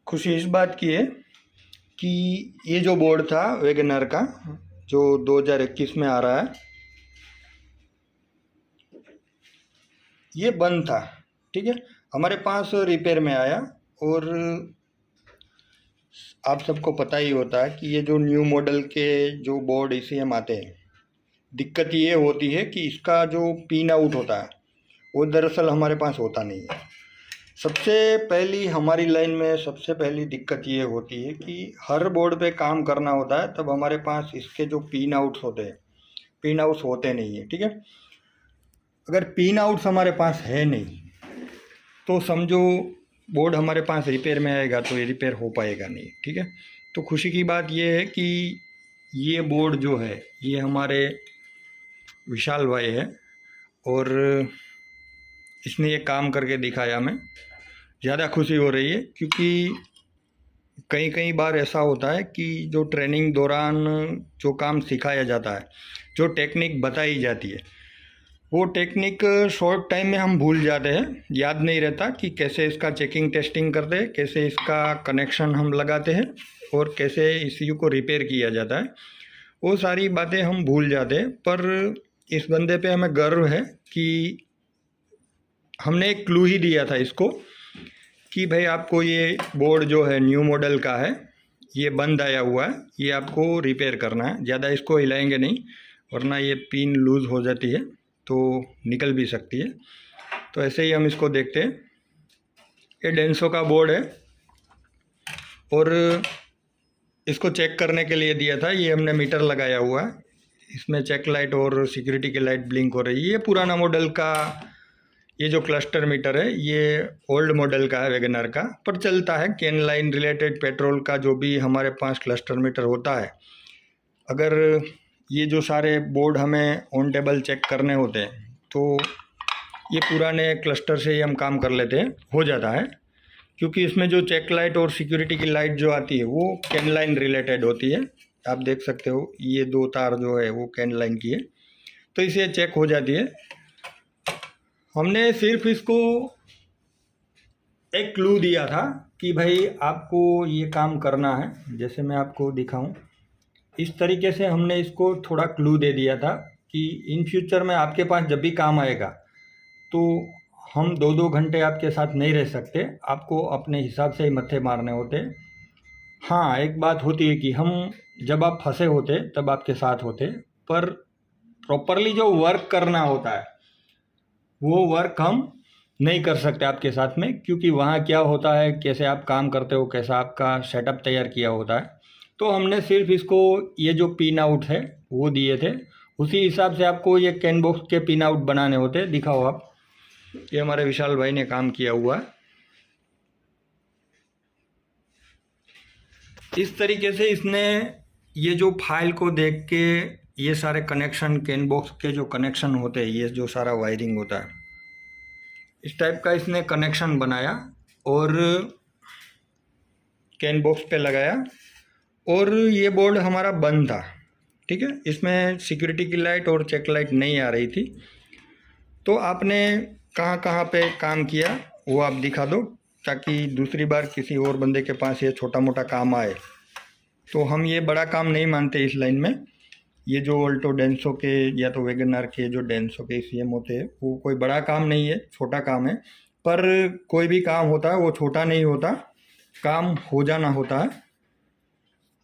खुशी इस बात की है कि ये जो बोर्ड था वैगनर का जो 2021 में आ रहा है, ये बंद था। ठीक है, हमारे पास रिपेयर में आया। और आप सबको पता ही होता है कि ये जो न्यू मॉडल के जो बोर्ड ECM आते हैं, दिक्कत ये होती है कि इसका जो पिन आउट होता है वो दरअसल हमारे पास होता नहीं है। सबसे पहली हमारी लाइन में सबसे पहली दिक्कत ये होती है कि हर बोर्ड पे काम करना होता है, तब हमारे पास इसके जो पिन आउट्स होते हैं, पिन आउट्स होते नहीं है। ठीक है, अगर पिन आउट्स हमारे पास है नहीं तो समझो बोर्ड हमारे पास रिपेयर में आएगा तो ये रिपेयर हो पाएगा नहीं। ठीक है, तो खुशी की बात ये है कि ये बोर्ड जो है ये हमारे विशाल भाई है और इसने ये काम करके दिखाया। हमें ज़्यादा खुशी हो रही है क्योंकि कई कई बार ऐसा होता है कि जो ट्रेनिंग दौरान जो काम सिखाया जाता है, जो टेक्निक बताई जाती है, वो टेक्निक शॉर्ट टाइम में हम भूल जाते हैं, याद नहीं रहता कि कैसे इसका चेकिंग टेस्टिंग करते हैं, कैसे इसका कनेक्शन हम लगाते हैं और कैसे ECU को रिपेयर किया जाता है। वो सारी बातें हम भूल जाते हैं। पर इस बंदे पे हमें गर्व है कि हमने एक क्लू ही दिया था इसको कि भाई आपको ये बोर्ड जो है न्यू मॉडल का है, ये बंद आया हुआ है, ये आपको रिपेयर करना है। ज़्यादा इसको हिलाएंगे नहीं वरना ये पिन लूज़ हो जाती है तो निकल भी सकती है। तो ऐसे ही हम इसको देखते हैं। ये डेंसो का बोर्ड है और इसको चेक करने के लिए दिया था। ये हमने मीटर लगाया हुआ है, इसमें चेक लाइट और सिक्योरिटी की लाइट ब्लिंक हो रही है। ये पुराना मॉडल का ये जो क्लस्टर मीटर है ये ओल्ड मॉडल का है वैगनर का, पर चलता है। कैन लाइन रिलेटेड पेट्रोल का जो भी हमारे पास क्लस्टर मीटर होता है, अगर ये जो सारे बोर्ड हमें ऑन टेबल चेक करने होते हैं तो ये पुराने क्लस्टर से ही हम काम कर लेते हैं, हो जाता है। क्योंकि इसमें जो चेक लाइट और सिक्योरिटी की लाइट जो आती है वो कैन लाइन रिलेटेड होती है। आप देख सकते हो ये दो तार जो है वो कैन लाइन की है, तो इसे चेक हो जाती है। हमने सिर्फ इसको एक क्लू दिया था कि भाई आपको ये काम करना है। जैसे मैं आपको दिखाऊं, इस तरीके से हमने इसको थोड़ा क्लू दे दिया था कि इन फ्यूचर में आपके पास जब भी काम आएगा तो हम 2-2 घंटे आपके साथ नहीं रह सकते, आपको अपने हिसाब से ही मत्थे मारने होते। हाँ, एक बात होती है कि हम जब आप फंसे होते तब आपके साथ होते, पर प्रॉपरली जो वर्क करना होता है वो वर्क हम नहीं कर सकते आपके साथ में, क्योंकि वहाँ क्या होता है, कैसे आप काम करते हो, कैसा आपका सेटअप तैयार किया होता है। तो हमने सिर्फ इसको ये जो पिन आउट है वो दिए थे, उसी हिसाब से आपको ये कैन बॉक्स के पिन आउट बनाने होते। दिखाओ आप, ये हमारे विशाल भाई ने काम किया हुआ है। इस तरीके से इसने ये जो फाइल को देख के ये सारे कनेक्शन, कैन बॉक्स के जो कनेक्शन होते हैं, ये जो सारा वायरिंग होता है, इस टाइप का इसने कनेक्शन बनाया और कैन बॉक्स पे लगाया। और ये बोर्ड हमारा बंद था। ठीक है, इसमें सिक्योरिटी की लाइट और चेक लाइट नहीं आ रही थी। तो आपने कहाँ कहाँ पे काम किया वो आप दिखा दो, ताकि दूसरी बार किसी और बंदे के पास ये छोटा मोटा काम आए तो हम ये बड़ा काम नहीं मानते इस लाइन में। ये जो ऑल्टो डेंसो के या तो वैगनर के जो डेंसो के ECM होते हैं वो कोई बड़ा काम नहीं है, छोटा काम है। पर कोई भी काम होता है वो छोटा नहीं होता, काम हो जाना होता है।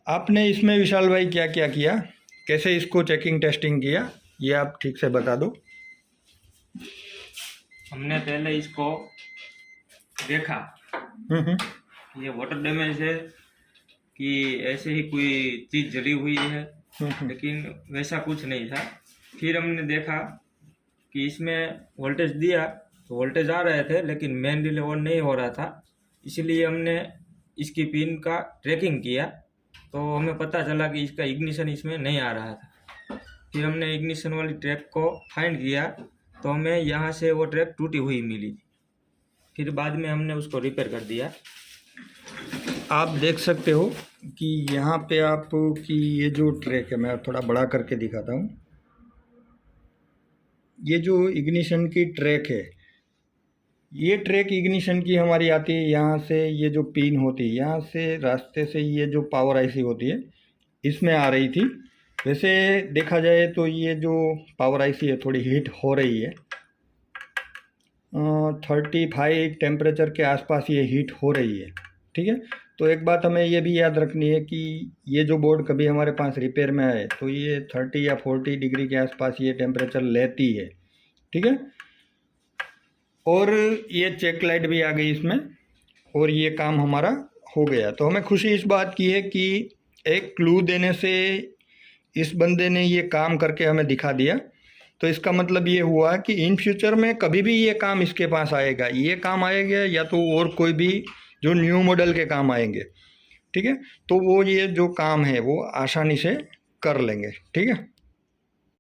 आपने इसमें विशाल भाई क्या क्या किया, कैसे इसको चेकिंग टेस्टिंग किया, ये आप ठीक से बता दो। हमने पहले इसको देखा, ये वाटर डैमेज है कि ऐसे ही कोई चीज़ जली हुई है, लेकिन वैसा कुछ नहीं था। फिर हमने देखा कि इसमें वोल्टेज दिया तो वोल्टेज आ रहे थे, लेकिन मेन रिले ऑन नहीं हो रहा था। इसलिए हमने इसकी पिन का ट्रैकिंग किया तो हमें पता चला कि इसका इग्निशन इसमें नहीं आ रहा था। फिर हमने इग्निशन वाली ट्रैक को फाइंड किया तो हमें यहाँ से वो ट्रैक टूटी हुई मिली थी। फिर बाद में हमने उसको रिपेयर कर दिया। आप देख सकते हो कि यहाँ पे आप कि ये जो ट्रैक है, मैं थोड़ा बड़ा करके दिखाता हूँ। ये जो इग्निशन की ट्रैक है ये ट्रैक इग्निशन की हमारी आती है, यहाँ से ये जो पिन होती है, यहाँ से रास्ते से ये जो पावर आईसी होती है इसमें आ रही थी। वैसे देखा जाए तो ये जो पावर आईसी है थोड़ी हीट हो रही है, 35 टेम्परेचर के आसपास ये हीट हो रही है। ठीक है, तो एक बात हमें ये भी याद रखनी है कि ये जो बोर्ड कभी हमारे पास रिपेयर में आए तो ये 30 या 40 डिग्री के आसपास ये टेम्परेचर लेती है। ठीक है, और ये चेक लाइट भी आ गई इसमें और ये काम हमारा हो गया। तो हमें खुशी इस बात की है कि एक क्लू देने से इस बंदे ने ये काम करके हमें दिखा दिया। तो इसका मतलब ये हुआ कि इन फ्यूचर में कभी भी ये काम इसके पास आएगा, ये काम आएगा या तो और कोई भी जो न्यू मॉडल के काम आएंगे। ठीक है, तो वो ये जो काम है वो आसानी से कर लेंगे। ठीक है।